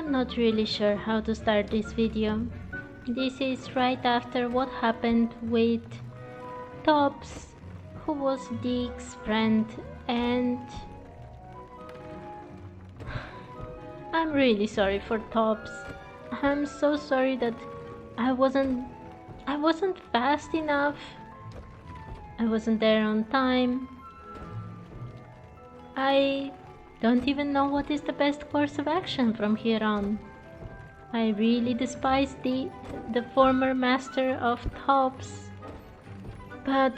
I'm not really sure how to start this video. This is right after what happened with Tobbs, who was Dick's friend, and I'm really sorry for Tobbs. I'm so sorry that I wasn't fast enough. I wasn't there on time. I don't even know what is the best course of action from here on. I really despise the former master of Tobbs. But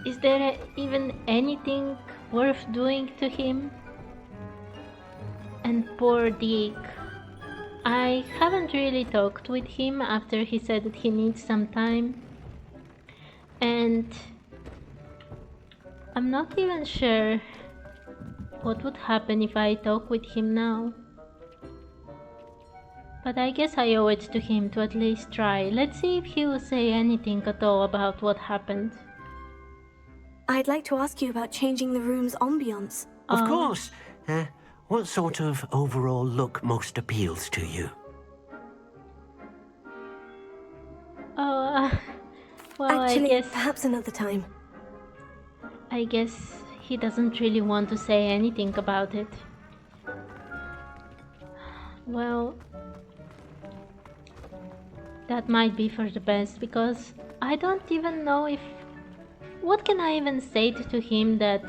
is there even anything worth doing to him? And poor Dick. I haven't really talked with him after he said that he needs some time. And I'm not even sure what would happen if I talk with him now. But I guess I owe it to him to at least try. Let's see if he will say anything at all about what happened. I'd like to ask you about changing the room's ambience. Of course. What sort of overall look most appeals to you? Well, Actually, I guess... perhaps another time. I guess he doesn't really want to say anything about it. Well, that might be for the best, because I don't even know if... What can I even say to him that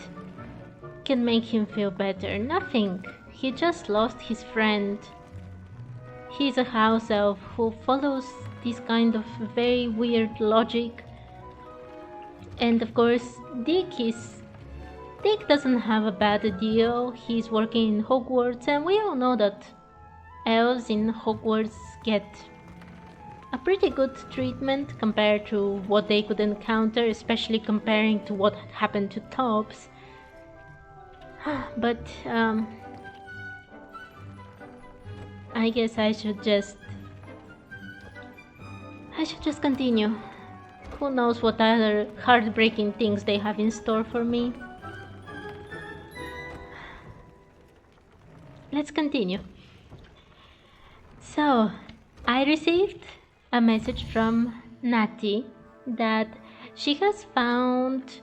can make him feel better? Nothing. He just lost his friend. He's a house elf who follows this kind of very weird logic. And of course, Dick doesn't have a bad deal. He's working in Hogwarts, and we all know that elves in Hogwarts get a pretty good treatment compared to what they could encounter, especially comparing to what happened to Tobbs. But I guess I should just continue. Who knows what other heartbreaking things they have in store for me. Let's continue. So, I received a message from Natty that she has found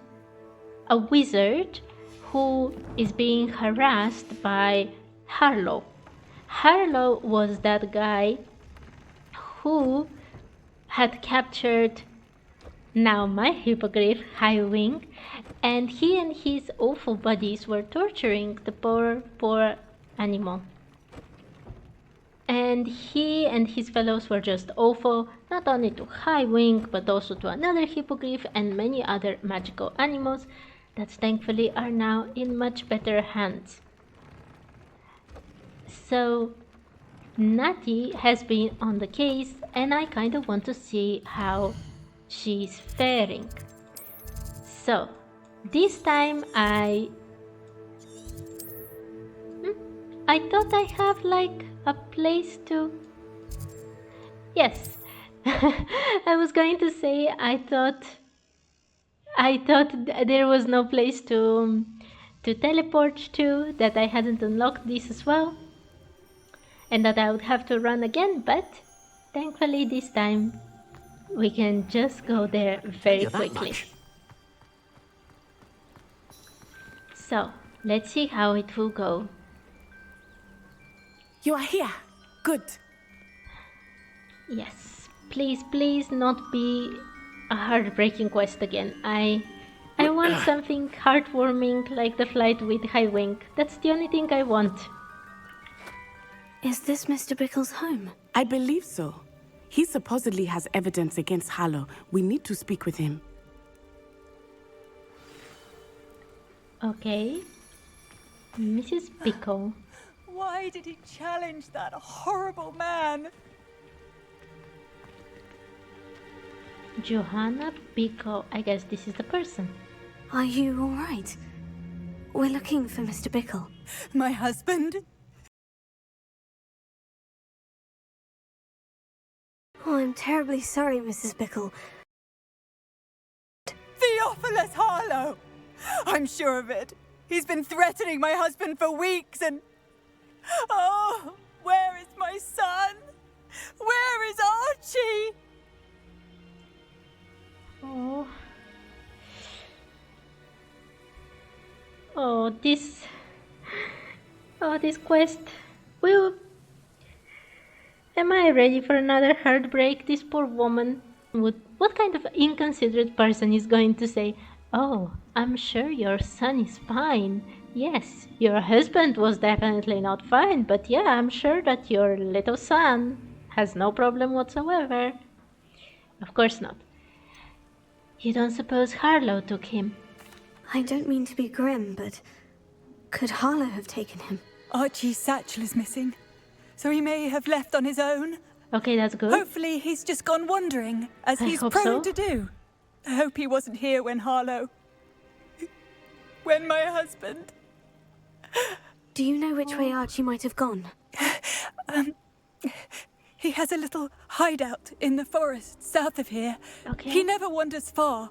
a wizard who is being harassed by Harlow. Harlow was that guy who had captured now my hippogriff, Highwing, and he and his awful buddies were torturing the poor animal. And he and his fellows were just awful, not only to Highwing, but also to another hippogriff and many other magical animals that thankfully are now in much better hands. So Natty has been on the case, and I kind of want to see how she's faring. So this time I thought I have like a place to... Yes. I was going to say I thought there was no place to teleport to, that I hadn't unlocked this as well, and that I would have to run again, but thankfully this time we can just go there very quickly. So let's see how it will go. You are here. Good. Yes, please not be a heartbreaking quest again. I want something heartwarming like the flight with Highwing. That's the only thing I want. Is this Mr. Bickle's home? I believe so. He supposedly has evidence against Harlow. We need to speak with him. Okay. Mrs. Bickle. Why did he challenge that horrible man? Johanna Bickle. I guess this is the person. Are you alright? We're looking for Mr. Bickle. My husband? Oh, I'm terribly sorry, Mrs. Bickle. Theophilus Harlow! I'm sure of it. He's been threatening my husband for weeks and... Oh, where is my son? Where is Archie? Oh. Oh, this quest. Well, am I ready for another heartbreak? This poor woman what kind of inconsiderate person is going to say, "Oh, I'm sure your son is fine. Yes, your husband was definitely not fine, but yeah, I'm sure that your little son has no problem whatsoever." Of course not. You don't suppose Harlow took him? I don't mean to be grim, but could Harlow have taken him? Archie's satchel is missing, so he may have left on his own. Okay, that's good. Hopefully he's just gone wandering, as I he's hope prone so. to do. I hope he wasn't here when when my husband... Do you know which way Archie might have gone? He has a little hideout in the forest south of here. Okay. He never wanders far.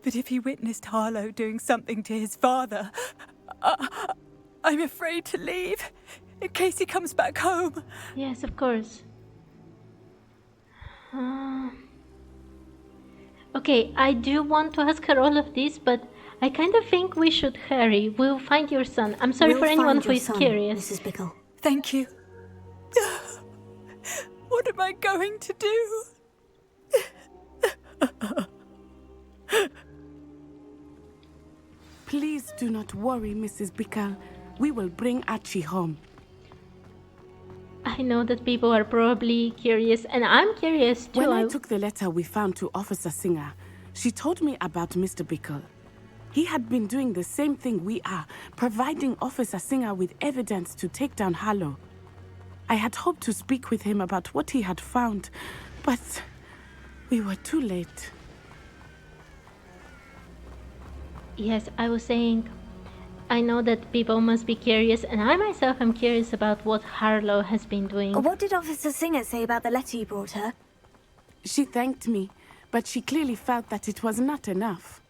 But if he witnessed Harlow doing something to his father, I'm afraid to leave, in case he comes back home. Yes, of course. Okay, I do want to ask her all of this, but I kind of think we should hurry. We'll find your son. I'm sorry We'll for anyone find who your is son, curious. Mrs. Bickle. Thank you. What am I going to do? Please do not worry, Mrs. Bickle. We will bring Archie home. I know that people are probably curious, and I'm curious too. When I took the letter we found to Officer Singer, she told me about Mr. Bickle. He had been doing the same thing we are, providing Officer Singer with evidence to take down Harlow. I had hoped to speak with him about what he had found, but we were too late. Yes, I was saying, I know that people must be curious, and I myself am curious about what Harlow has been doing. What did Officer Singer say about the letter you brought her? She thanked me, but she clearly felt that it was not enough.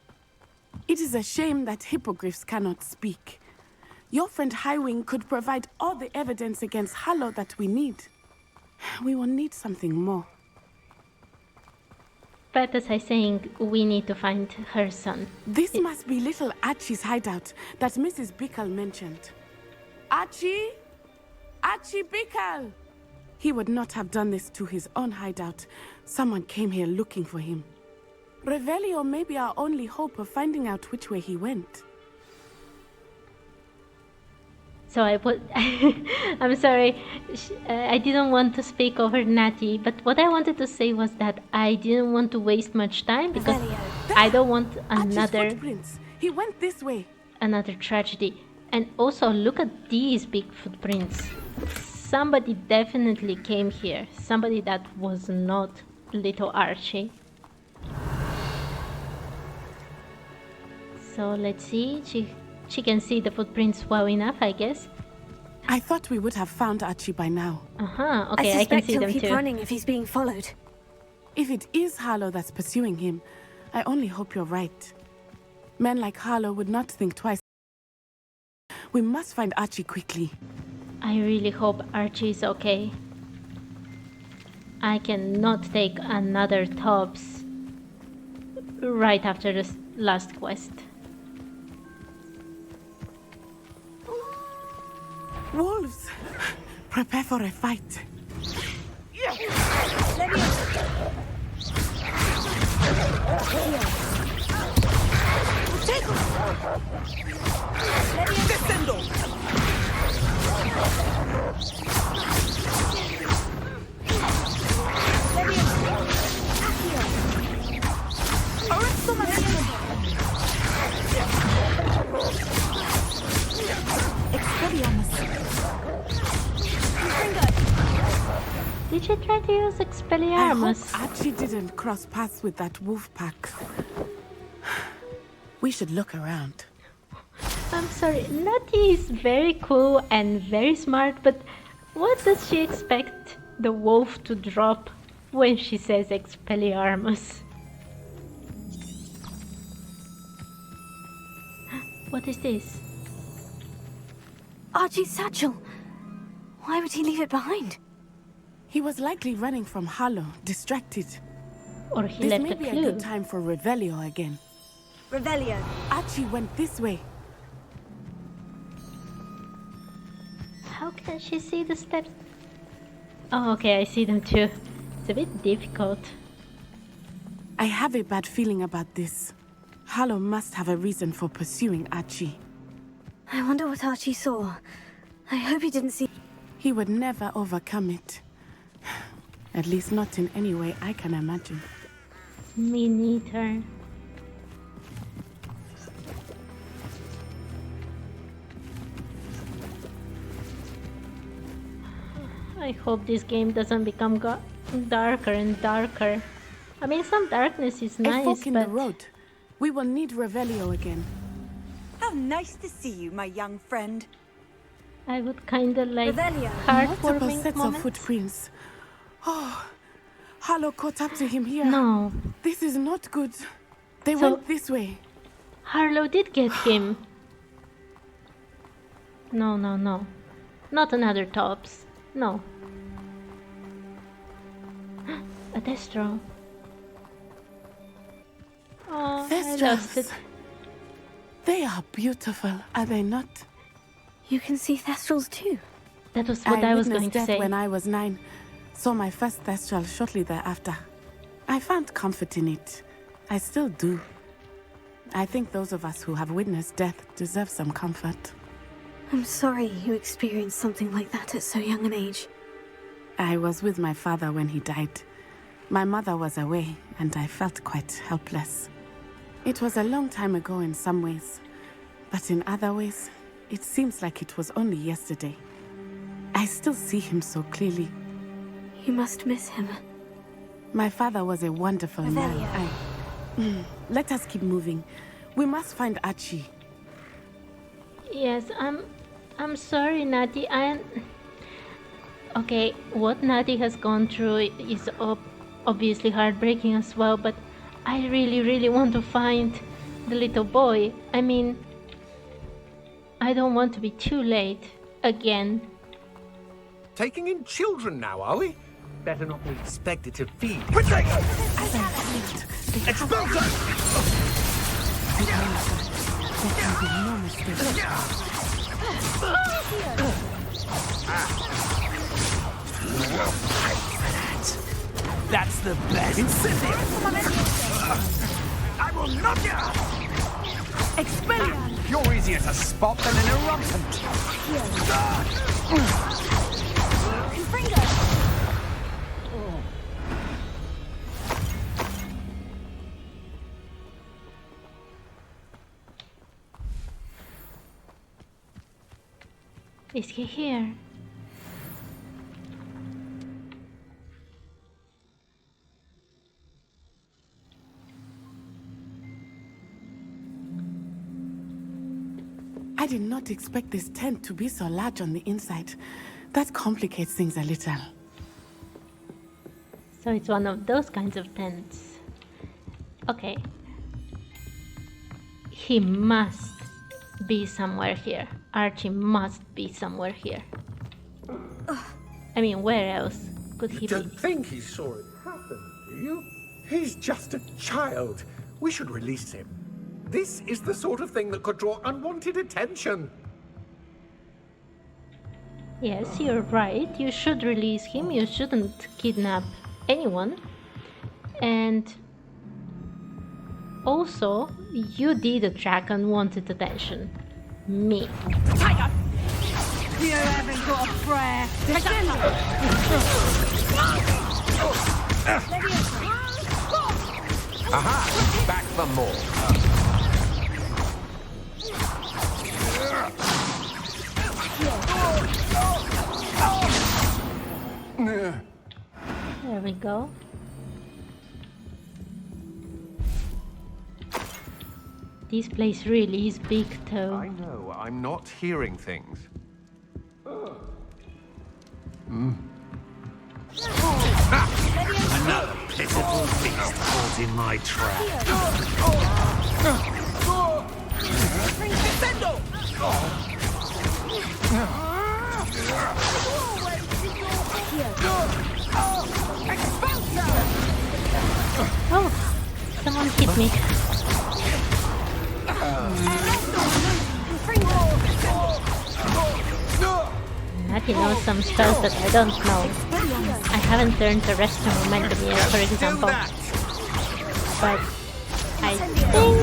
It is a shame that hippogriffs cannot speak. Your friend Highwing could provide all the evidence against Harlow that we need. We will need something more. But as I saying, we need to find her son. This must be little Archie's hideout that Mrs. Bickle mentioned. Archie? Archie Bickle! He would not have done this to his own hideout. Someone came here looking for him. Revelio may be our only hope of finding out which way he went. So I put... I'm sorry, I didn't want to speak over Natty, but what I wanted to say was that I didn't want to waste much time because I don't want Archie's footprints. He went this way. Another tragedy. And also, look at these big footprints. Somebody definitely came here. Somebody that was not little Archie. So let's see. She can see the footprints well enough, I guess. I thought we would have found Archie by now. Okay, I can see them he'll keep too. running if he's being followed. If it is Harlow that's pursuing him, I only hope you're right. Men like Harlow would not think twice. We must find Archie quickly. I really hope Archie is okay. I cannot take another Tobbs right after this last quest. Wolves! Prepare for a fight. Did she try to use I Expelliarmus? hope Archie didn't cross paths with that wolf pack. We should look around. I'm sorry, Natty is very cool and very smart, but what does she expect the wolf to drop when she says Expelliarmus? What is this? Archie's satchel! Why would he leave it behind? He was likely running from Harlow, distracted. Or he This left may a be a clue. good time for Revelio again. Revelio. Archie went this way. How can she see the steps? Oh, okay, I see them too. It's a bit difficult. I have a bad feeling about this. Harlow must have a reason for pursuing Archie. I wonder what Archie saw. I hope he didn't see... He would never overcome it. At least not in any way I can imagine. Me neither. I hope this game doesn't become darker and darker. I mean, some darkness is A nice, fork in but the road. We will need Revelio again. How nice to see you, my young friend. I would kinda like Revelio. Multiple heartwarming sets moments. of footprints. Oh, Harlow caught up to him here. No, This is not good. They So- went this way. Harlow did get him. No, no, no. Not another Tobbs. No. A Destro. Oh, I lost it. Thestrals. They are beautiful, are they not? You can see Thestrals too. That was what I was going witnessed to death say. when I was 9. Saw my first Thestral shortly thereafter. I found comfort in it. I still do. I think those of us who have witnessed death deserve some comfort. I'm sorry you experienced something like that at so young an age. I was with my father when he died. My mother was away, and I felt quite helpless. It was a long time ago in some ways, but in other ways, it seems like it was only yesterday. I still see him so clearly. You must miss him. My father was a wonderful man. Let us keep moving. We must find Archie. Yes, I'm sorry, Natty. Okay, what Natty has gone through is obviously heartbreaking as well, but I really, really want to find the little boy. I mean, I don't want to be too late again. Taking in children now, are we? Better not be expected to feed. Expulso! That's the best. Incendio! I will knock you! Expelliarmus! You're easier to spot than an eruptant. Is he here? I did not expect this tent to be so large on the inside. That complicates things a little. So it's one of those kinds of tents. Okay. He must be somewhere here. Archie must be somewhere here. I mean, where else could he You don't be? think he saw it happen, do you? He's just a child. We should release him. This is the sort of thing that could draw unwanted attention. Yes, you're right. You should release him. You shouldn't kidnap anyone. And also, you did attract unwanted attention. Me. Tiger! You haven't got a prayer. Aha! Back for more. There we go. This place really is big, though. I know, I'm not hearing things. Another pitiful beast caught in my trap. Oh, someone hit me. Natty knows some spells that I don't know. I haven't learned the rest of momentum yet, for example. But I think... Oh!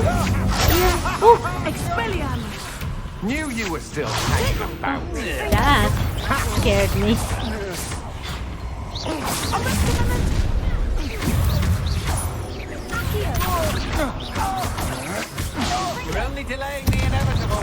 Knew you were still hanging about. That scared me. You're only delaying the inevitable.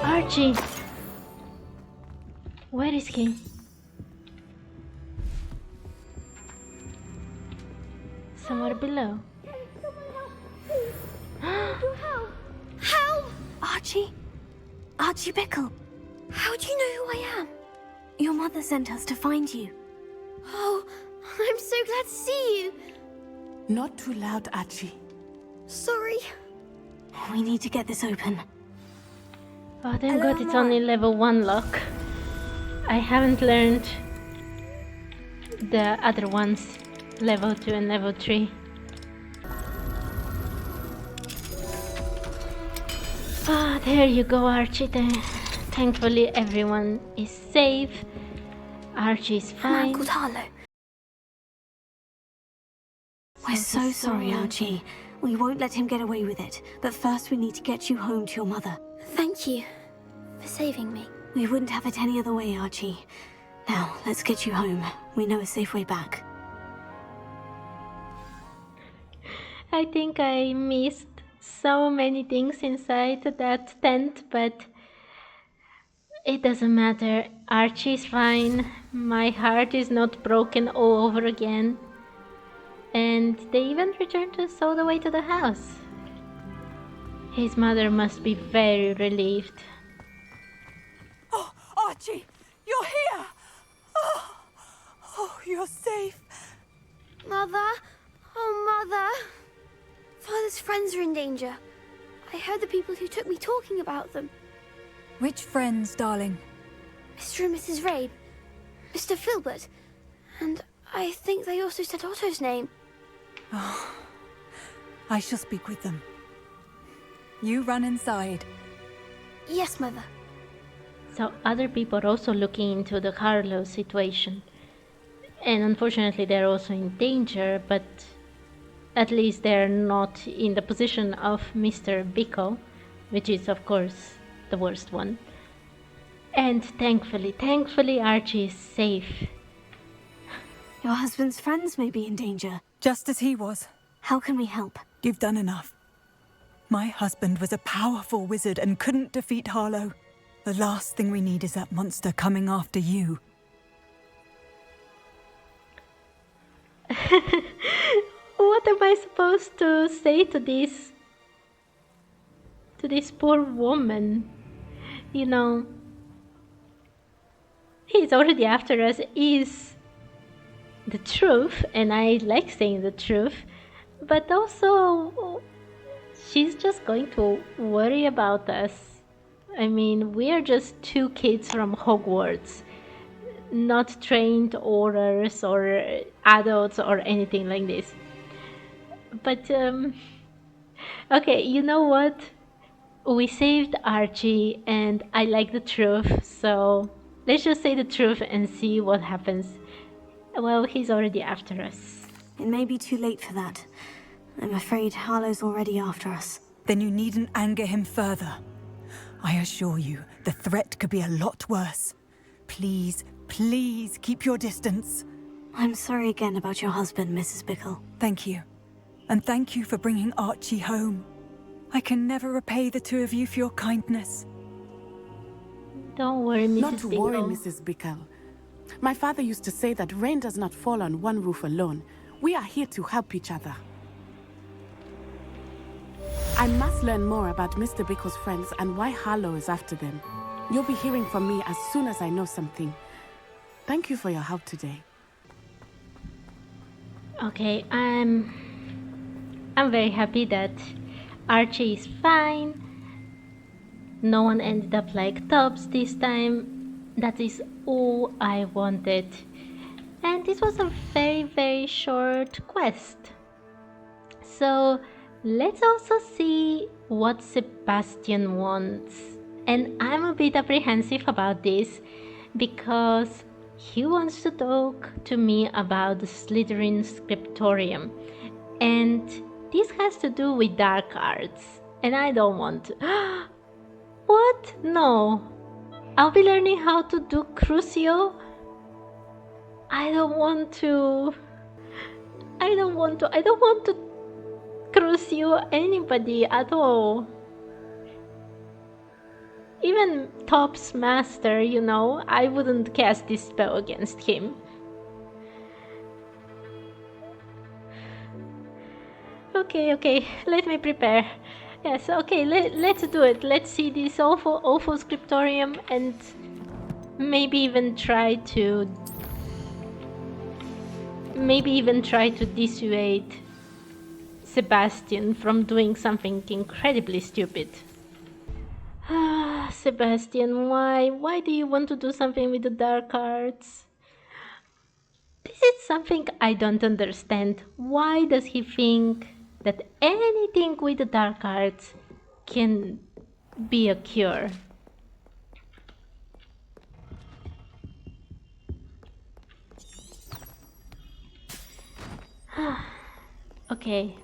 Archie! Where is he? Somewhere below. How? Archie? Archie Bickle. How do you know who I am? Your mother sent us to find you. Oh, I'm so glad to see you. Not too loud, Archie. Sorry. We need to get this open. Oh, thank God it's only level 1 lock. I haven't learned the other ones, level 2 and level 3. Ah, there you go, Archie. Thankfully everyone is safe. Archie is fine. Uncle Harlow. We're so sorry, Archie. We won't let him get away with it. But first we need to get you home to your mother. Thank you for saving me. We wouldn't have it any other way, Archie. Now, let's get you home. We know a safe way back. I think I missed so many things inside that tent, but it doesn't matter. Archie's fine. My heart is not broken all over again. And they even returned us all the way to the house. His mother must be very relieved. Oh, Archie, you're here! Oh, you're safe. Mother? Oh, Mother. Father's friends are in danger. I heard the people who took me talking about them. Which friends, darling? Mr. and Mrs. Rabe. Mr. Filbert. And I think they also said Otto's name. Oh, I shall speak with them. You run inside. Yes, Mother. So other people are also looking into the Harlow situation. And unfortunately they're also in danger, but at least they're not in the position of Mr. Bickle, which is of course the worst one. And thankfully Archie is safe. Your husband's friends may be in danger. Just as he was. How can we help? You've done enough. My husband was a powerful wizard and couldn't defeat Harlow. The last thing we need is that monster coming after you. What am I supposed to say to this poor woman? You know, he's already after us is the truth, and I like saying the truth, but also she's just going to worry about us. I mean, we are just 2 kids from Hogwarts, not trained aurors or adults or anything like this. But okay, you know what? We saved Archie and I like the truth, so let's just say the truth and see what happens. Well, he's already after us. It may be too late for that. I'm afraid Harlow's already after us. Then you needn't anger him further. I assure you, the threat could be a lot worse. Please, please keep your distance. I'm sorry again about your husband, Mrs. Bickle. Thank you. And thank you for bringing Archie home. I can never repay the 2 of you for your kindness. Don't worry, Mrs. Not to worry, Bickle. Mrs. Bickle. My father used to say that rain does not fall on one roof alone. We are here to help each other. I must learn more about Mr. Bickle's friends and why Harlow is after them. You'll be hearing from me as soon as I know something. Thank you for your help today. Okay, I'm very happy that Archie is fine. No one ended up like Tobbs this time. That is all I wanted. And this was a very, very short quest. So let's also see what Sebastian wants. And I'm a bit apprehensive about this because he wants to talk to me about the Slytherin scriptorium. And this has to do with dark arts. And I don't want to. What? No. I'll be learning how to do CRUCIO? I don't want to CRUCIO anybody at all. Even Tobbs master, you know, I wouldn't cast this spell against him. Okay, let me prepare. Yes, okay, let's do it. Let's see this awful scriptorium and maybe even try to dissuade Sebastian from doing something incredibly stupid. Sebastian, why do you want to do something with the dark arts? This is something I don't understand. Why does he think that anything with the dark arts can be a cure? Okay,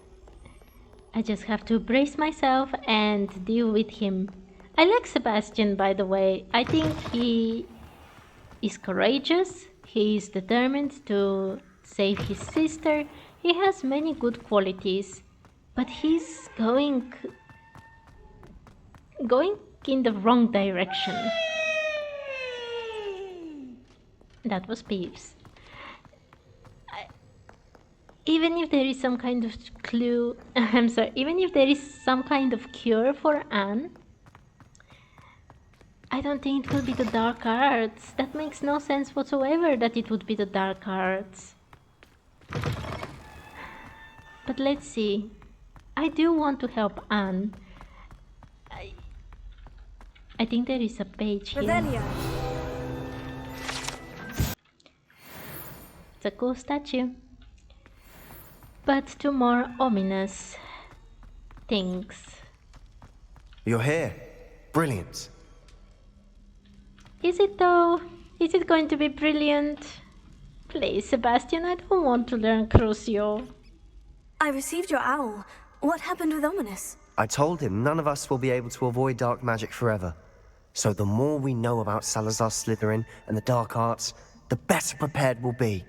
I just have to brace myself and deal with him. I like Sebastian, by the way. I think he is courageous, he is determined to save his sister, he has many good qualities, but he's going in the wrong direction. That was Peeves. Even if there is some kind of clue, I'm sorry, even if there is some kind of cure for Anne, I don't think it will be the dark arts. That makes no sense whatsoever that it would be the dark arts. But let's see. I do want to help Anne. I think there is a page here. Revelio. It's a cool statue. But to more ominous things. You're here. Brilliant. Is it though? Is it going to be brilliant? Please, Sebastian, I don't want to learn CRUCIO. I received your owl. What happened with Ominous? I told him none of us will be able to avoid dark magic forever. So the more we know about Salazar Slytherin and the dark arts, the better prepared we'll be.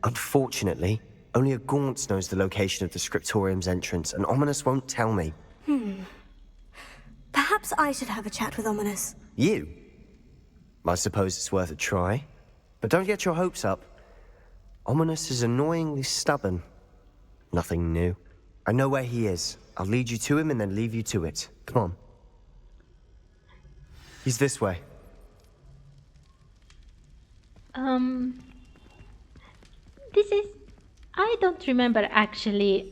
Unfortunately, only a Gaunt knows the location of the scriptorium's entrance, and Ominous won't tell me. Perhaps I should have a chat with Ominous. You? I suppose it's worth a try. But don't get your hopes up. Ominous is annoyingly stubborn. Nothing new. I know where he is. I'll lead you to him and then leave you to it. Come on. He's this way. This is... I don't remember actually...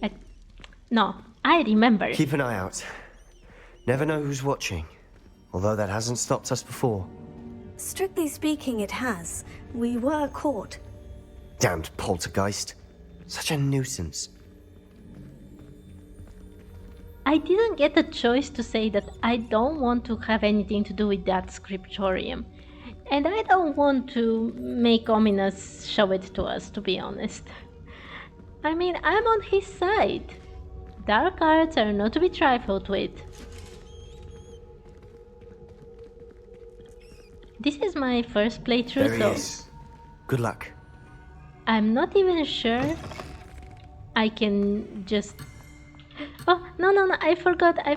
No, I remember. Keep an eye out. Never know who's watching. Although that hasn't stopped us before. Strictly speaking, it has. We were caught. Damned poltergeist. Such a nuisance. I didn't get a choice to say that I don't want to have anything to do with that scriptorium. And I don't want to make Ominous show it to us, to be honest. I mean, I'm on his side. Dark arts are not to be trifled with. This is my first playthrough, There he is. Good luck. I'm not even sure I can just... Oh, no, I forgot. I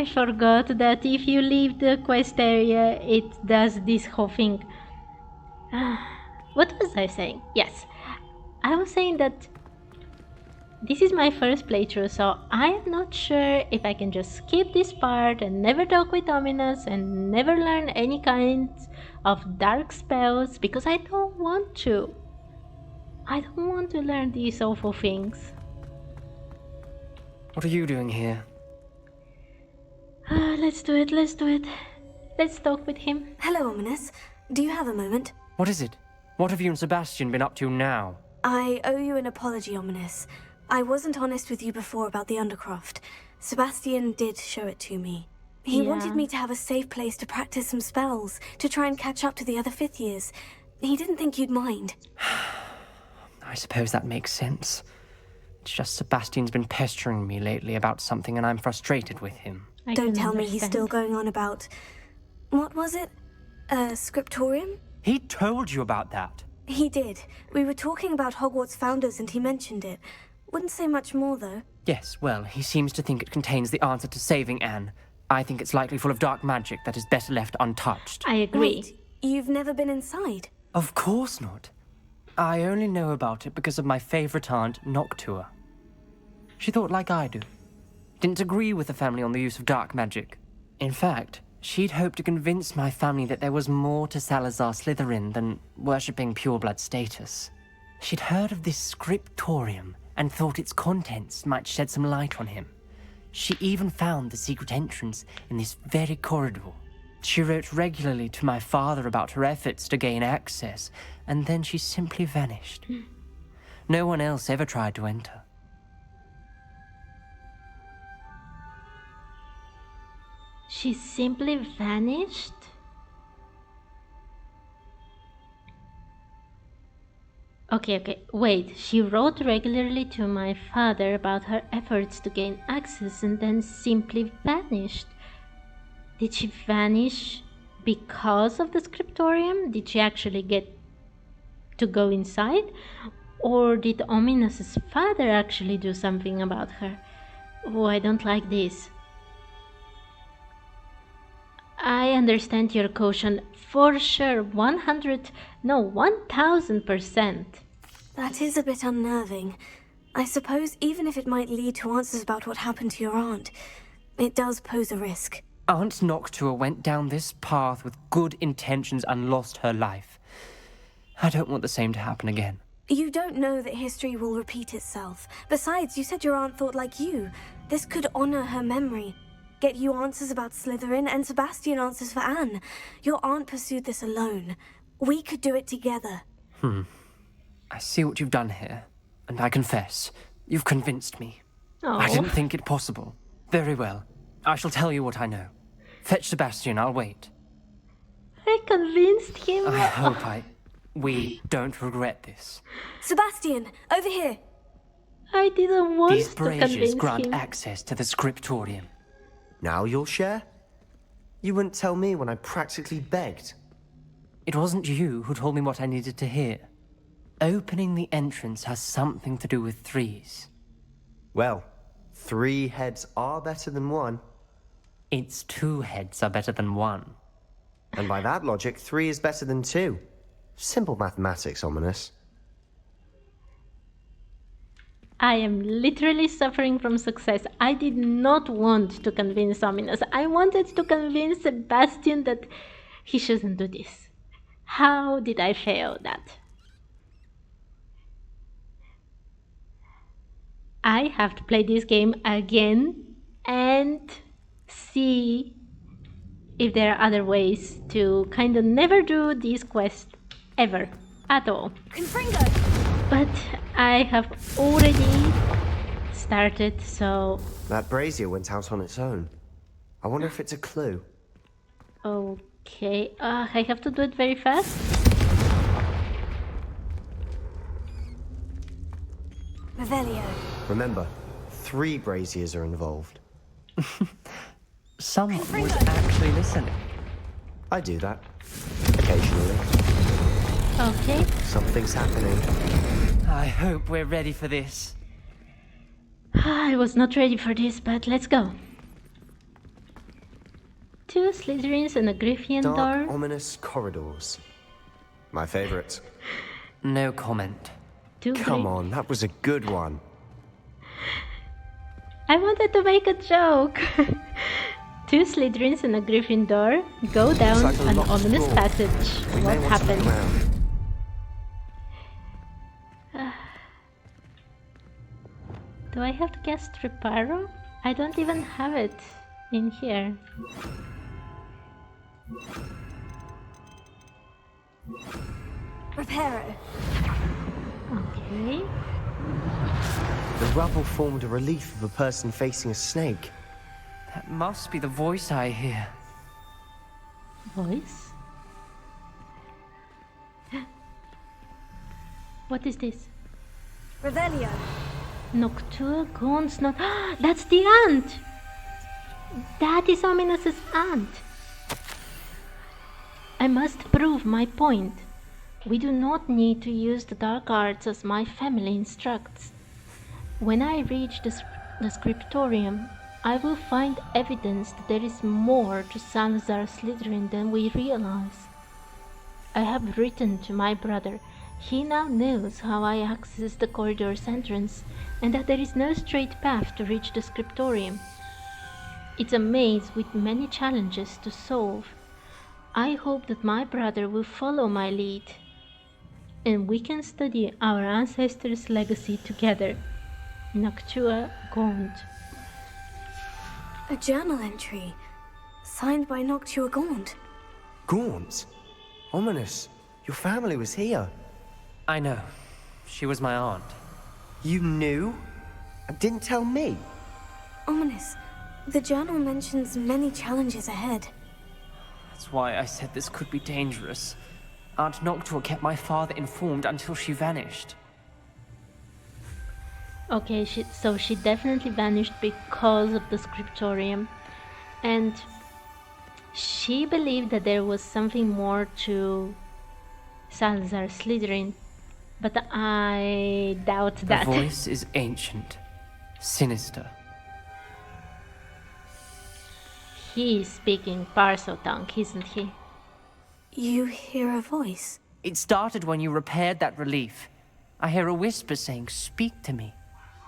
forgot that if you leave the quest area, it does this whole thing. What was I saying? Yes, I was saying that this is my first playthrough, so I am not sure if I can just skip this part and never talk with Ominous and never learn any kinds of dark spells, because I don't want to. I don't want to learn these awful things. What are you doing here? Let's do it, let's do it. Let's talk with him. Hello, Ominous. Do you have a moment? What is it? What have you and Sebastian been up to now? I owe you an apology, Ominous. I wasn't honest with you before about the Undercroft. Sebastian did show it to me. He wanted me to have a safe place to practice some spells, to try and catch up to the other 5th years. He didn't think you'd mind. I suppose that makes sense. It's just Sebastian's been pestering me lately about something and I'm frustrated with him. Don't tell me he's still going on about... What was it? A scriptorium? He told you about that? He did. We were talking about Hogwarts founders and he mentioned it. Wouldn't say much more, though. Yes, well, he seems to think it contains the answer to saving Anne. I think it's likely full of dark magic that is better left untouched. I agree. Wait, you've never been inside? Of course not. I only know about it because of my favorite aunt, Noctua. She thought like I do. Didn't agree with the family on the use of dark magic. In fact, she'd hoped to convince my family that there was more to Salazar Slytherin than worshipping pureblood status. She'd heard of this scriptorium and thought its contents might shed some light on him. She even found the secret entrance in this very corridor. She wrote regularly to my father about her efforts to gain access, and then she simply vanished. No one else ever tried to enter. She simply vanished? Okay, wait. She wrote regularly to my father about her efforts to gain access and then simply vanished. Did she vanish because of the scriptorium? Did she actually get to go inside? Or did Ominous's father actually do something about her? Oh, I don't like this. I understand your caution for sure. 1000%. That is a bit unnerving. I suppose even if it might lead to answers about what happened to your aunt, it does pose a risk. Aunt Noctua went down this path with good intentions and lost her life. I don't want the same to happen again. You don't know that history will repeat itself. Besides, you said your aunt thought like you. This could honor her memory. Get you answers about Slytherin and Sebastian answers for Anne. Your aunt pursued this alone. We could do it together. I see what you've done here, and I confess, you've convinced me. Oh. I didn't think it possible. Very well. I shall tell you what I know. Fetch Sebastian, I'll wait. I convinced him. I hope we don't regret this. Sebastian, over here. I didn't want These to braziers convince grant him. access to the scriptorium. Now you'll share? You wouldn't tell me when I practically begged. It wasn't you who told me what I needed to hear. Opening the entrance has something to do with threes. Well, 3 heads are better than 1. Its 2 heads are better than 1. And by that logic, 3 is better than 2. Simple mathematics, Ominous. I am literally suffering from success. I did not want to convince Ominous. I wanted to convince Sebastian that he shouldn't do this. How did I fail that? I have to play this game again and see if there are other ways to kind of never do this quest ever at all. But I have already started, so... That brazier went out on its own. I wonder if it's a clue. Okay, I have to do it very fast. Revelio. Remember, 3 braziers are involved. Someone was actually listening. I do that. Occasionally. Okay. Something's happening. I hope we're ready for this. I was not ready for this, but let's go. 2 Slytherins and a Gryffindor. Dark, ominous corridors. My favorite. No comment. Come on, that was a good one. I wanted to make a joke. 2 Slytherins and a Gryffindor go down like a an locked ominous door. passage. We What may want to look happened? around. Do I have to cast Reparo? I don't even have it in here. Reparo. Okay. The rubble formed a relief of a person facing a snake. That must be the voice I hear. Voice? What is this? Revelio. Noctua Gaunt's not. That's the aunt! That is Ominous's aunt. I must prove my point. We do not need to use the dark arts as my family instructs. When I reach the scriptorium, I will find evidence that there is more to Salazar Slytherin than we realize. I have written to my brother. He now knows how I access the corridor's entrance, and that there is no straight path to reach the scriptorium. It's a maze with many challenges to solve. I hope that my brother will follow my lead, and we can study our ancestors' legacy together. Noctua Gaunt. A journal entry. Signed by Noctua Gaunt. Gaunt? Ominous, your family was here. I know. She was my aunt. You knew? And didn't tell me? Ominous. The journal mentions many challenges ahead. That's why I said this could be dangerous. Aunt Noctua kept my father informed until she vanished. Okay, so she definitely vanished because of the scriptorium, and she believed that there was something more to Salazar Slytherin, but I doubt that. The voice is ancient, sinister. He is speaking Parseltongue, isn't he? You hear a voice? It started when you repaired that relief. I hear a whisper saying, "Speak to me."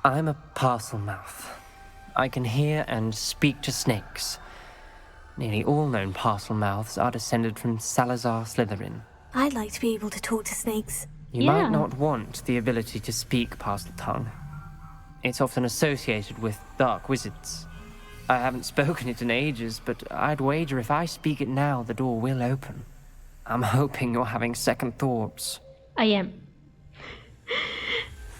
I'm a parcel mouth. I can hear and speak to snakes. Nearly all known parcel mouths are descended from Salazar Slytherin. I'd like to be able to talk to snakes. You Yeah. might not want the ability to speak parcel tongue. It's often associated with dark wizards. I haven't spoken it in ages, but I'd wager if I speak it now, the door will open. I'm hoping you're having second thoughts. I am.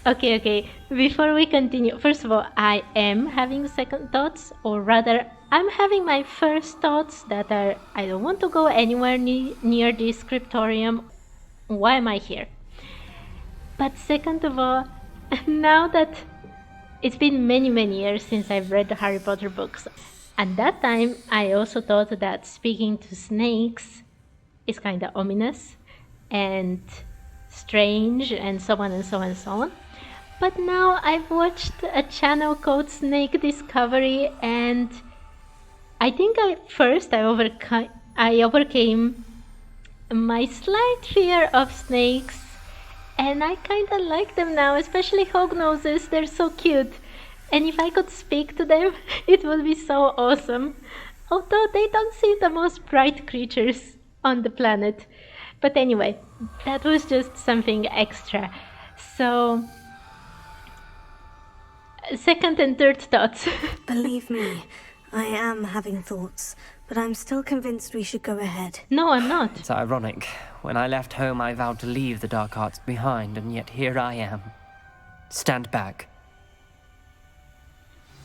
Okay. Before we continue, first of all, I am having second thoughts, or rather, I'm having my first thoughts that are, I don't want to go anywhere near this scriptorium. Why am I here? But second of all, now that it's been many years since I've read the Harry Potter books, at that time I also thought that speaking to snakes is kind of ominous and strange and so on and so on and so on. But now I've watched a channel called Snake Discovery, and I think I overcame my slight fear of snakes, and I kind of like them now, especially hognoses. They're so cute, and if I could speak to them, it would be so awesome. Although they don't seem the most bright creatures on the planet. But anyway, that was just something extra. So, second and third thoughts. Believe me, I am having thoughts, but I'm still convinced we should go ahead. No, I'm not. It's ironic. When I left home, I vowed to leave the dark arts behind, and yet here I am. Stand back.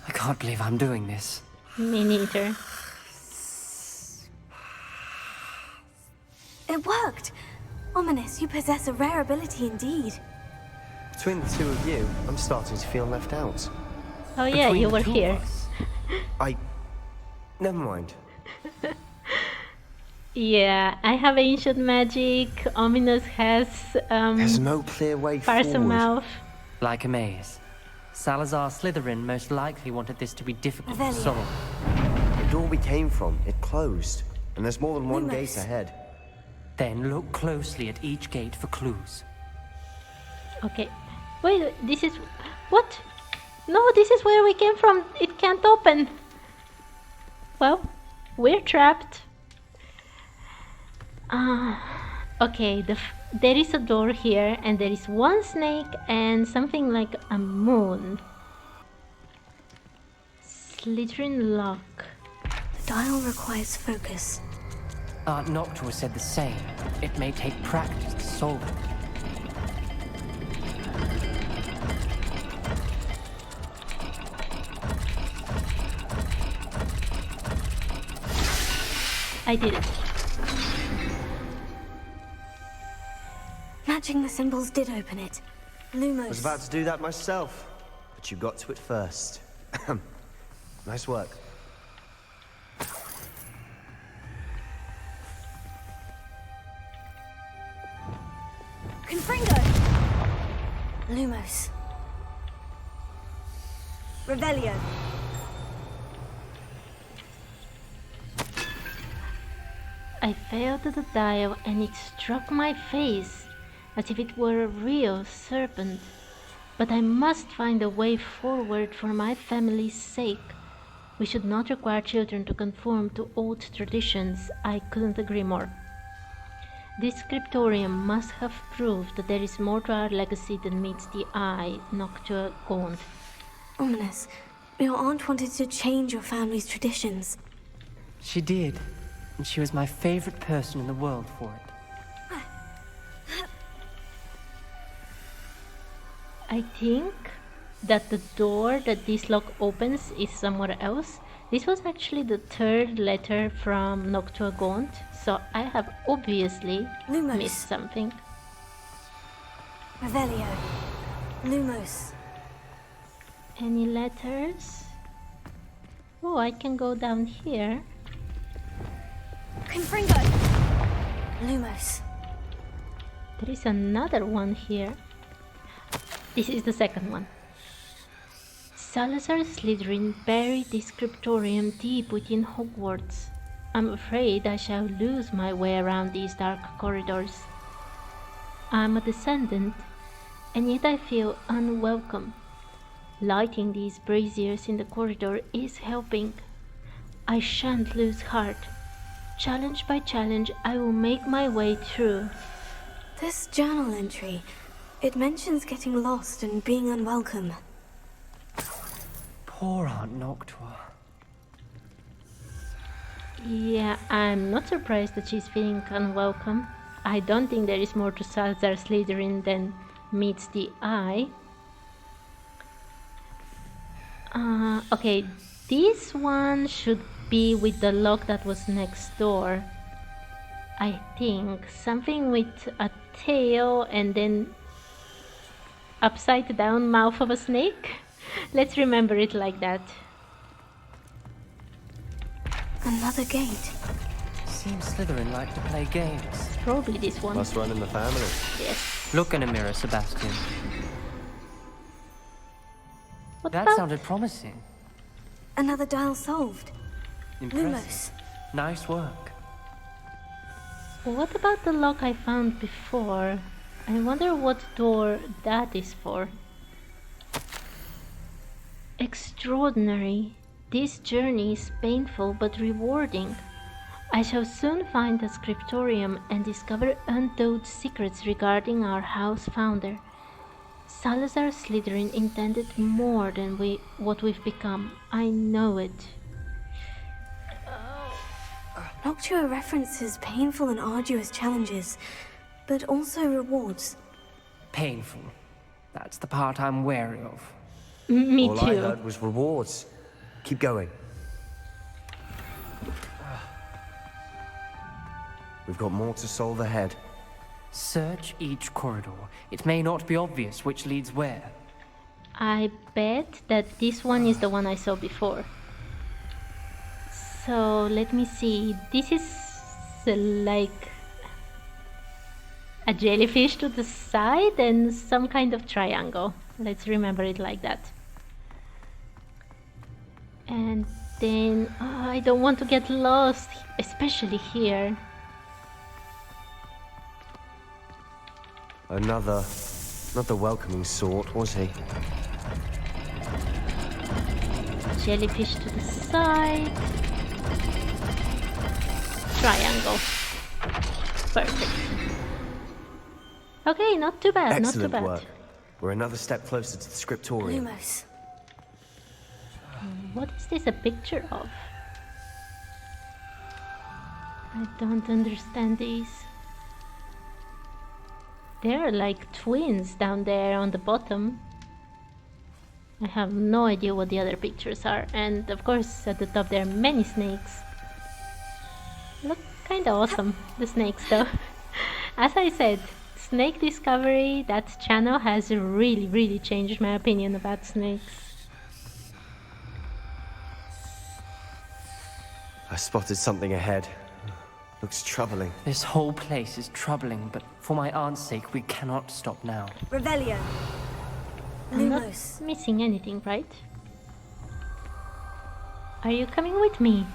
I can't believe I'm doing this. Me neither. It worked! Ominous, you possess a rare ability indeed. Between the two of you, I'm starting to feel left out. Oh yeah, Between you the were two of here. us. Never mind. Yeah, I have ancient magic. Ominous has There's no clear way parcel forward. mouth. Like a maze. Salazar Slytherin most likely wanted this to be difficult to Revelio. solve. The door we came from, it closed. And there's more than one Lumos. gate ahead. Then look closely at each gate for clues. Okay, Wait, this is... What? No, this is where we came from. It can't open. Well, we're trapped. Okay, there is a door here, and there is one snake and something like a moon. Slytherin lock. The dial requires focus. Aunt Noctua said the same. It may take practice to solve it. I did it. Matching the symbols did open it. Lumos. I was about to do that myself, but you got to it first. Nice work. Confringo! Lumos. Revelio. I failed the dial and it struck my face as if it were a real serpent. But I must find a way forward for my family's sake. We should not require children to conform to old traditions. I couldn't agree more. This scriptorium must have proved that there is more to our legacy than meets the eye. Noctua Gaunt. Ominous. Your aunt wanted to change your family's traditions. She did, and she was my favorite person in the world for it. I think that the door that this lock opens is somewhere else. This was actually the third letter from Noctua Gaunt, so I have obviously Lumos. missed something. Revelio. Lumos. Any letters? Oh, I can go down here. Confringo. Lumos. There is another one here. This is the second one. Salazar Slytherin buried this scriptorium deep within Hogwarts. I'm afraid I shall lose my way around these dark corridors. I'm a descendant, and yet I feel unwelcome. Lighting these braziers in the corridor is helping. I shan't lose heart. Challenge by challenge, I will make my way through. This journal entry, it mentions getting lost and being unwelcome. Poor Aunt Noctua. Yeah, I'm not surprised that she's feeling unwelcome. I don't think there is more to Salazar Slytherin than meets the eye. Okay, this one should be with the lock that was next door. I think something with a tail and then upside down mouth of a snake. Let's remember it like that. Another gate. Seems Slytherin like to play games. Probably this one. Must run in the family. Yes. Look in a mirror, Sebastian. What That about... sounded promising. Another dial solved. Impressive. Lumos. Nice work. What about the lock I found before? I wonder what door that is for. Extraordinary. This journey is painful but rewarding. I shall soon find the scriptorium and discover untold secrets regarding our house founder. Salazar Slytherin intended more than what we've become. I know it. Noctua references painful and arduous challenges, but also rewards. Painful. That's the part I'm wary of. Me All too. I heard was rewards. Keep going. We've got more to solve ahead. Search each corridor. It may not be obvious which leads where. I bet that this one is the one I saw before. So let me see. This is like a jellyfish to the side and some kind of triangle. Let's remember it like that. And then I don't want to get lost, especially here. Another Not the welcoming sort, was he? Jellyfish to the side. Triangle. Perfect. Okay, not too bad, Excellent not too bad. work. We're another step closer to the scriptorium. Lumos. What is this a picture of? I don't understand these. They're like twins down there on the bottom. I have no idea what the other pictures are. And of course at the top there are many snakes. Look kinda awesome, the snakes though. As I said, Snake Discovery, that channel has really changed my opinion about snakes. I spotted something ahead. Looks troubling. This whole place is troubling, but for my aunt's sake, we cannot stop now. Revelio. I'm not Lumos. missing anything, right? Are you coming with me?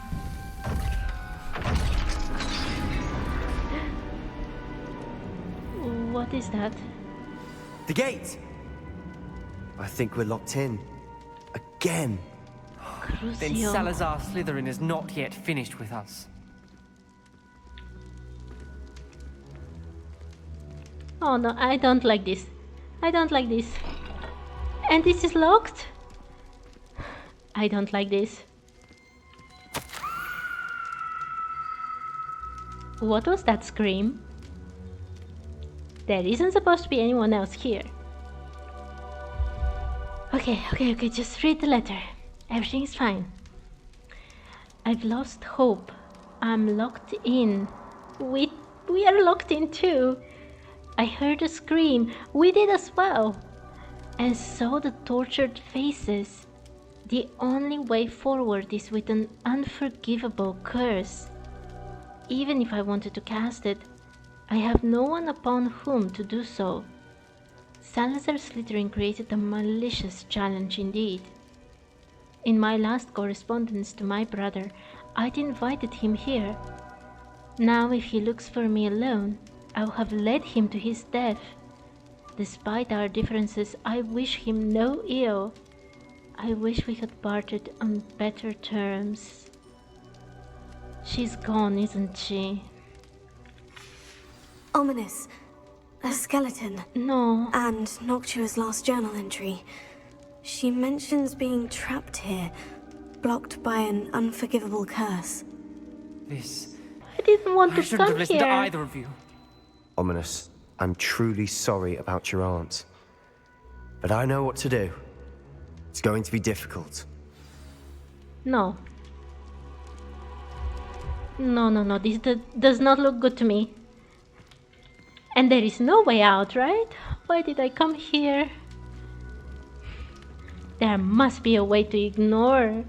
What is that? The gate! I think we're locked in. Again. Then Crucio. Salazar Slytherin is not yet finished with us. Oh no, I don't like this. I don't like this. And this is locked? I don't like this. What was that scream? There isn't supposed to be anyone else here. Okay, just read the letter. Everything is fine. I've lost hope. I'm locked in. We are locked in too. I heard a scream. We did as well. And saw the tortured faces. The only way forward is with an unforgivable curse. Even if I wanted to cast it, I have no one upon whom to do so. Salazar Slytherin created a malicious challenge indeed. In my last correspondence to my brother, I'd invited him here. Now if he looks for me alone, I'll have led him to his death. Despite our differences, I wish him no ill. I wish we had parted on better terms. She's gone, isn't she? Ominous. A skeleton. No. And Noctua's last journal entry. She mentions being trapped here, blocked by an unforgivable curse. This... I didn't want I to shouldn't have come listened here. to either of you. Ominous, I'm truly sorry about your aunt. But I know what to do. It's going to be difficult. No. No. This does not look good to me. And there is no way out, right? Why did I come here? There must be a way to ignore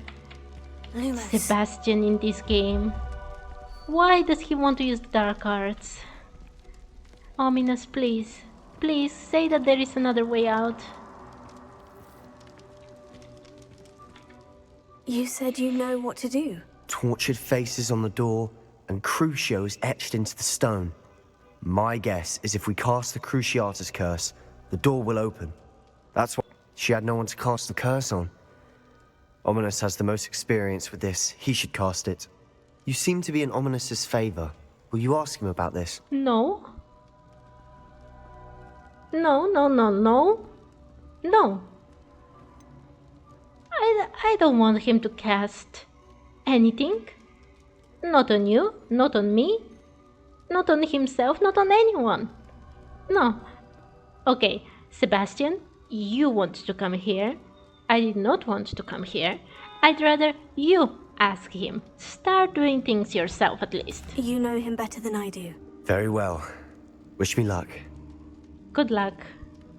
Lumos. Sebastian in this game. Why does he want to use the dark arts? Ominous, please. Please, say that there is another way out. You said you know what to do. Tortured faces on the door, and Crucio is etched into the stone. My guess is if we cast the Cruciatus curse, the door will open. That's why she had no one to cast the curse on. Ominous has the most experience with this. He should cast it. You seem to be in Ominous's favor. Will you ask him about this? No. No. I don't want him to cast anything. Not on you, not on me, not on himself, not on anyone. No. Okay, Sebastian, you want to come here. I did not want to come here. I'd rather you ask him. Start doing things yourself at least. You know him better than I do. Very well. Wish me luck. Good luck.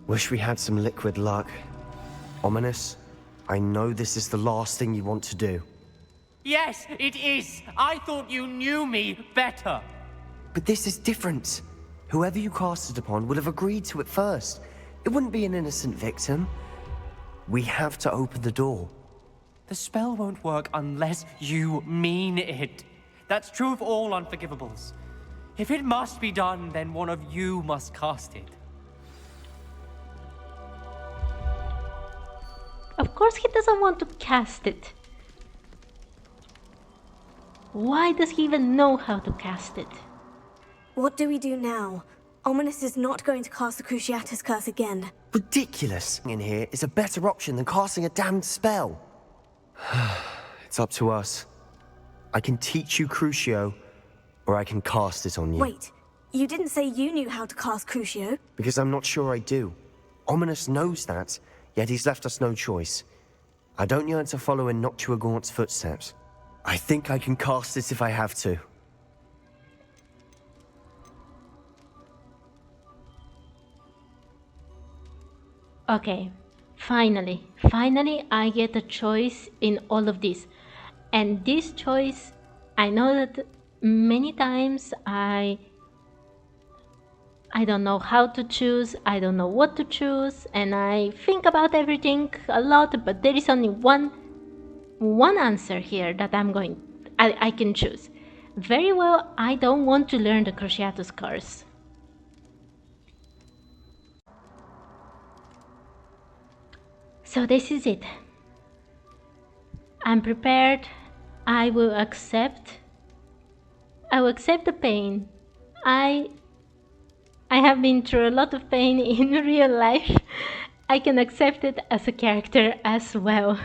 Wish we had some liquid luck. Ominous, I know this is the last thing you want to do. Yes, it is. I thought you knew me better. But this is different. Whoever you cast it upon would have agreed to it first. It wouldn't be an innocent victim. We have to open the door. The spell won't work unless you mean it. That's true of all unforgivables. If it must be done, then one of you must cast it. Of course he doesn't want to cast it. Why does he even know how to cast it? What do we do now? Ominous is not going to cast the Cruciatus curse again. Ridiculous! In here is a better option than casting a damned spell. It's up to us. I can teach you Crucio, or I can cast it on you. Wait, you didn't say you knew how to cast Crucio? Because I'm not sure I do. Ominous knows that, yet he's left us no choice. I don't yearn to follow in Noctua Gaunt's footsteps. I think I can cast it if I have to. Okay, finally I get a choice in all of this. And this choice, I know that many times I don't know how to choose, I don't know what to choose, and I think about everything a lot, but there is only one answer here that I can choose. Very well, I don't want to learn the Cruciatus curse. So this is it. I'm prepared. I will accept the pain. I have been through a lot of pain in real life. I can accept it as a character as well.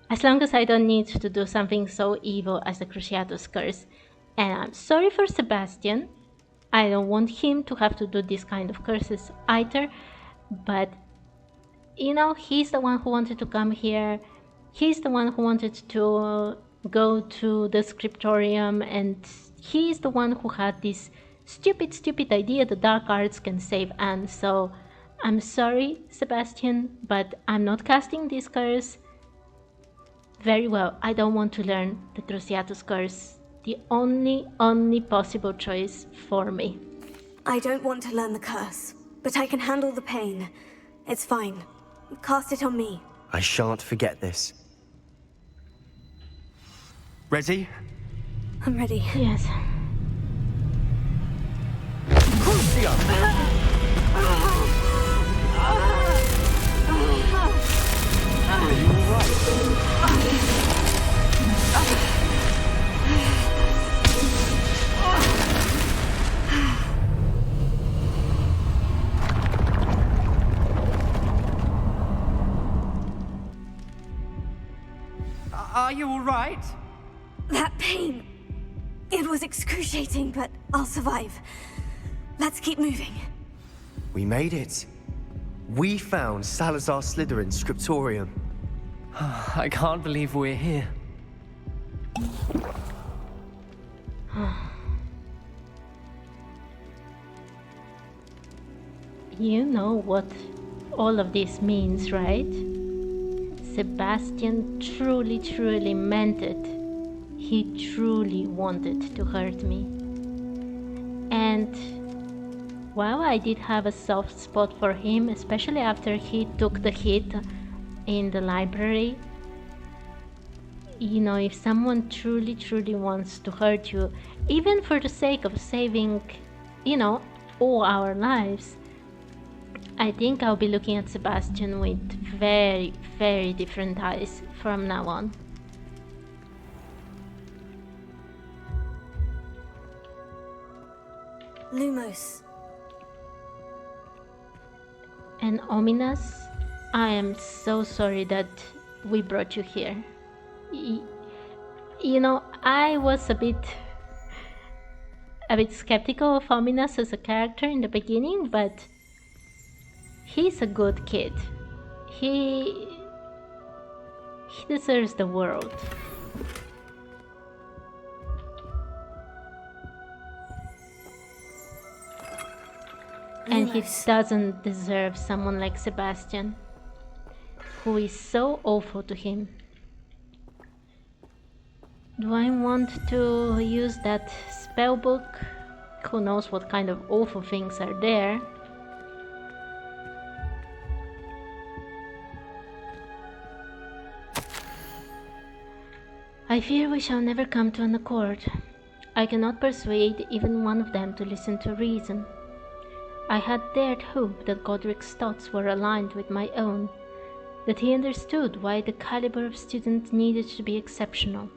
As long as I don't need to do something so evil as the Cruciatus curse. And I'm sorry for Sebastian. I don't want him to have to do this kind of curses either. But, you know, he's the one who wanted to come here. He's the one who wanted to go to the scriptorium. And he's the one who had this stupid idea the dark arts can save Anne. So, I'm sorry, Sebastian, but I'm not casting this curse. Very well, I don't want to learn the Cruciatus curse. The only possible choice for me. I don't want to learn the curse, but I can handle the pain. It's fine. Cast it on me. I shan't forget this. Ready? I'm ready. Yes. Crucio! Are you alright? Are you alright? That pain. It was excruciating, but I'll survive. Let's keep moving. We made it. We found Salazar Slytherin's scriptorium. I can't believe we're here. You know what all of this means, right? Sebastian truly meant it. He truly wanted to hurt me. And while I did have a soft spot for him, especially after he took the hit in the library, you know, if someone truly wants to hurt you, even for the sake of saving, you know, all our lives, I think I'll be looking at Sebastian with very different eyes from now on. Lumos. And Ominous, I am so sorry that we brought you here. You know, I was a bit skeptical of Ominous as a character in the beginning, but he's a good kid. He deserves the world. And he doesn't deserve someone like Sebastian, who is so awful to him. Do I want to use that spell book? Who knows what kind of awful things are there? I fear we shall never come to an accord. I cannot persuade even one of them to listen to reason. I had dared hope that Godric's thoughts were aligned with my own, that he understood why the caliber of student needed to be exceptional.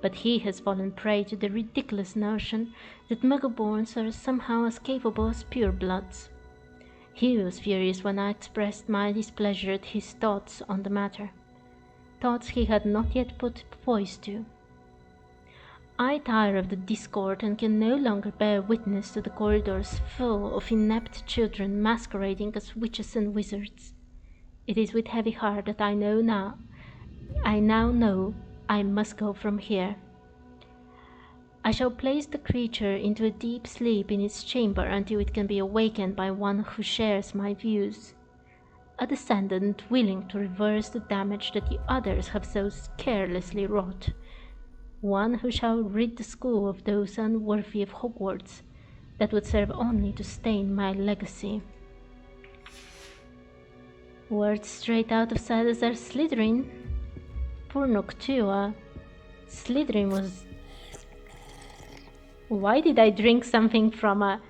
But he has fallen prey to the ridiculous notion that Muggleborns are somehow as capable as purebloods. He was furious when I expressed my displeasure at his thoughts on the matter, thoughts he had not yet put voice to. I tire of the discord and can no longer bear witness to the corridors full of inept children masquerading as witches and wizards. It is with heavy heart that I now know I must go from here. I shall place the creature into a deep sleep in its chamber until it can be awakened by one who shares my views. A descendant willing to reverse the damage that the others have so carelessly wrought. One who shall rid the school of those unworthy of Hogwarts that would serve only to stain my legacy. Words straight out of Salazar Slytherin. Poor Noctua. Slytherin was... Why did I drink something from a...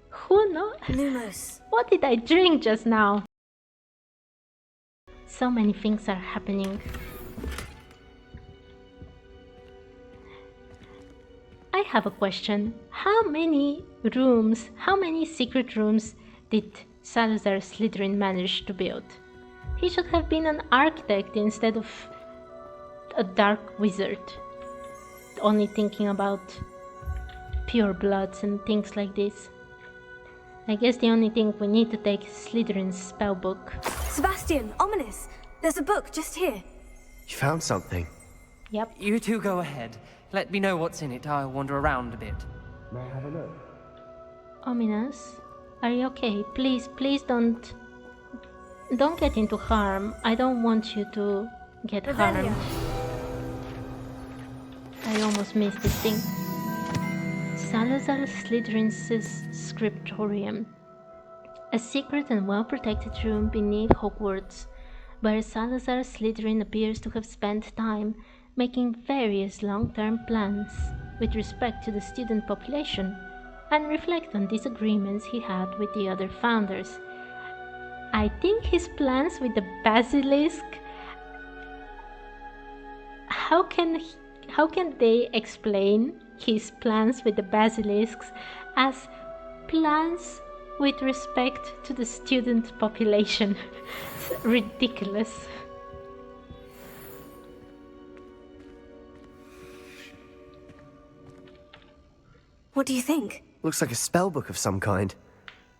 Who knows? Lumos. What did I drink just now? So many things are happening. I have a question. How many secret rooms did Salazar Slytherin manage to build? He should have been an architect instead of a dark wizard, only thinking about purebloods and things like this. I guess the only thing we need to take is Slytherin's spellbook. Sebastian, ominous! There's a book just here. You found something? Yep. You two go ahead. Let me know what's in it. I'll wander around a bit. May I have a look? Ominous, are you okay? Please don't get into harm. I don't want you to get harmed. I almost missed this thing. Salazar Slytherin's scriptorium. A secret and well-protected room beneath Hogwarts, where Salazar Slytherin appears to have spent time making various long-term plans with respect to the student population and reflect on disagreements he had with the other founders. I think his plans with the basilisk... How can they explain his plans with the basilisks as plans with respect to the student population? It's ridiculous. What do you think? Looks like a spellbook of some kind.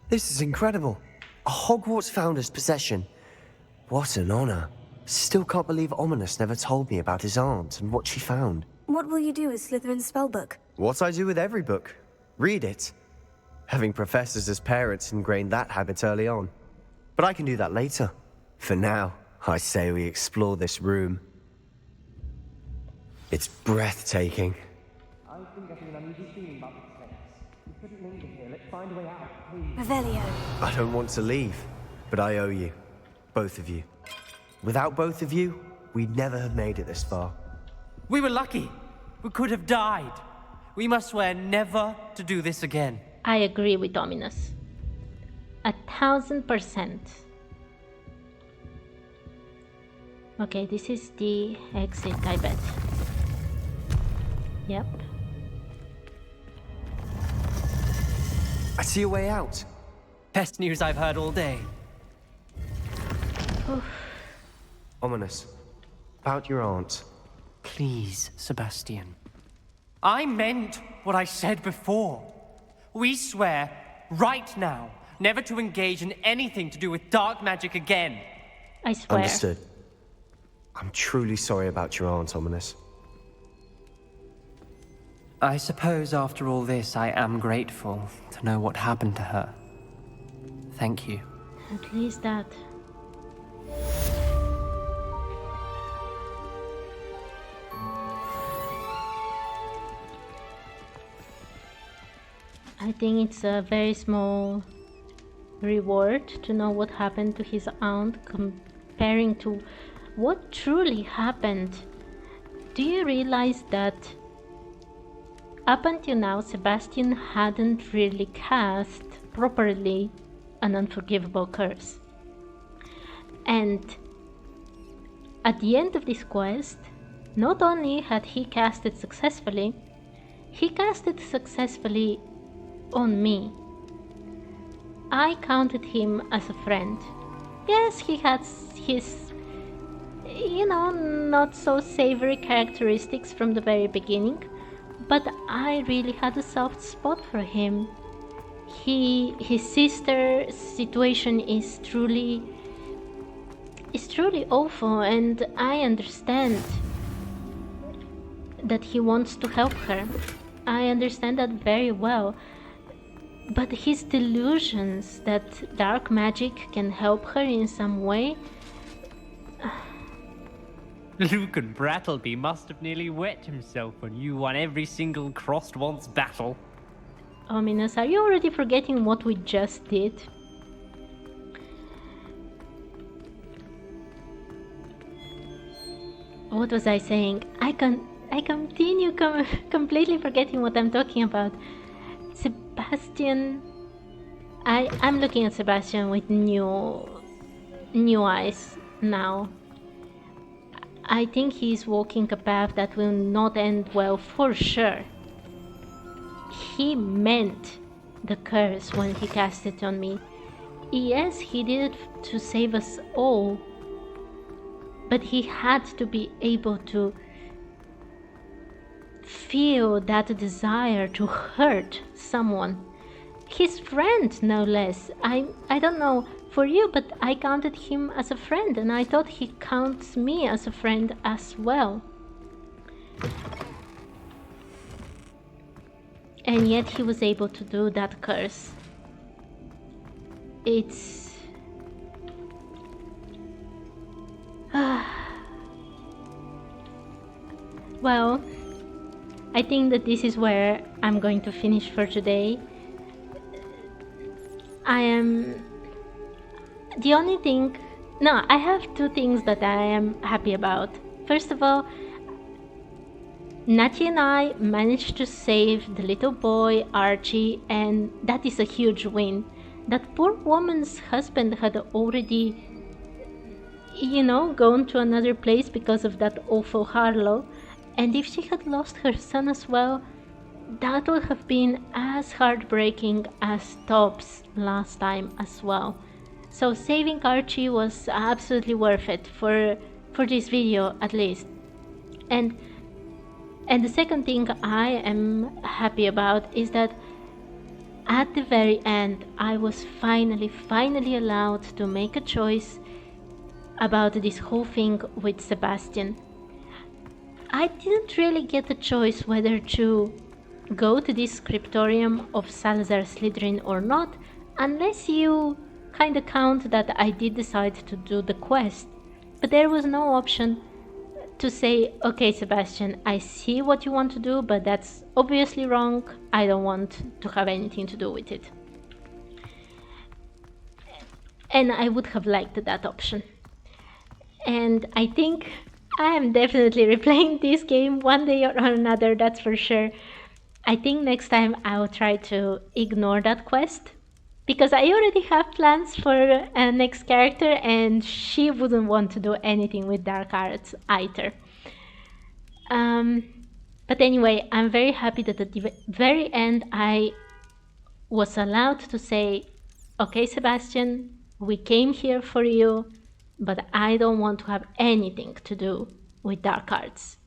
This is incredible. A Hogwarts founder's possession. What an honor. Still can't believe Ominous never told me about his aunt and what she found. What will you do with Slytherin's spellbook? What I do with every book. Read it. Having professors as parents ingrained that habit early on. But I can do that later. For now, I say we explore this room. It's breathtaking. I've been getting an uneasy feeling about this place. We couldn't linger here. Let's find a way out, please. Revelio. I don't want to leave, but I owe you. Both of you. Without both of you, we'd never have made it this far. We were lucky. We could have died. We must swear never to do this again. I agree with Ominous. 1000%. Okay, this is the exit, I bet. Yep. I see a way out. Best news I've heard all day. Ominous. About your aunt. Please, Sebastian. I meant what I said before. We swear, right now, never to engage in anything to do with dark magic again. I swear. Understood. I'm truly sorry about your aunt, Ominous. I suppose after all this, I am grateful to know what happened to her. Thank you. At least that. I think it's a very small reward to know what happened to his aunt comparing to what truly happened. Do you realize that up until now Sebastian hadn't really cast properly an unforgivable curse? And at the end of this quest, not only had he cast it successfully, he cast it successfully on me. I counted him as a friend. Yes, he had his, not so savory characteristics from the very beginning, but I really had a soft spot for him. His sister's situation is truly awful, and I understand that he wants to help her. I understand that very well. But his delusions that dark magic can help her in some way... Lucan Brattleby must have nearly wet himself when you won every single crossed once battle. Ominous, are you already forgetting what we just did? What was I saying? I continue completely forgetting what I'm talking about. Sebastian... I'm looking at Sebastian with new eyes now. I think he's walking a path that will not end well for sure. He meant the curse when he cast it on me. Yes, he did it to save us all, but he had to be able to feel that desire to hurt someone. His friend, no less. I don't know for you, but I counted him as a friend, and I thought he counts me as a friend as well. And yet he was able to do that curse. It's... Well, I think that this is where I'm going to finish for today. I have two things that I am happy about. First of all, Natty and I managed to save the little boy, Archie, and that is a huge win. That poor woman's husband had already, gone to another place because of that awful Harlow, and if she had lost her son as well, that would have been as heartbreaking as Tobbs last time as well. So saving Archie was absolutely worth it for this video at least. And the second thing I am happy about is that at the very end I was finally allowed to make a choice about this whole thing with Sebastian. I didn't really get a choice whether to go to this scriptorium of Salazar Slytherin or not, unless you kinda count that I did decide to do the quest. But there was no option to say, okay Sebastian, I see what you want to do, but that's obviously wrong, I don't want to have anything to do with it. And I would have liked that option. And I think I am definitely replaying this game one day or another, that's for sure. I think next time I will try to ignore that quest, because I already have plans for a next character and she wouldn't want to do anything with dark arts either. But anyway, I'm very happy that at the very end I was allowed to say, okay Sebastian, we came here for you, but I don't want to have anything to do with dark arts.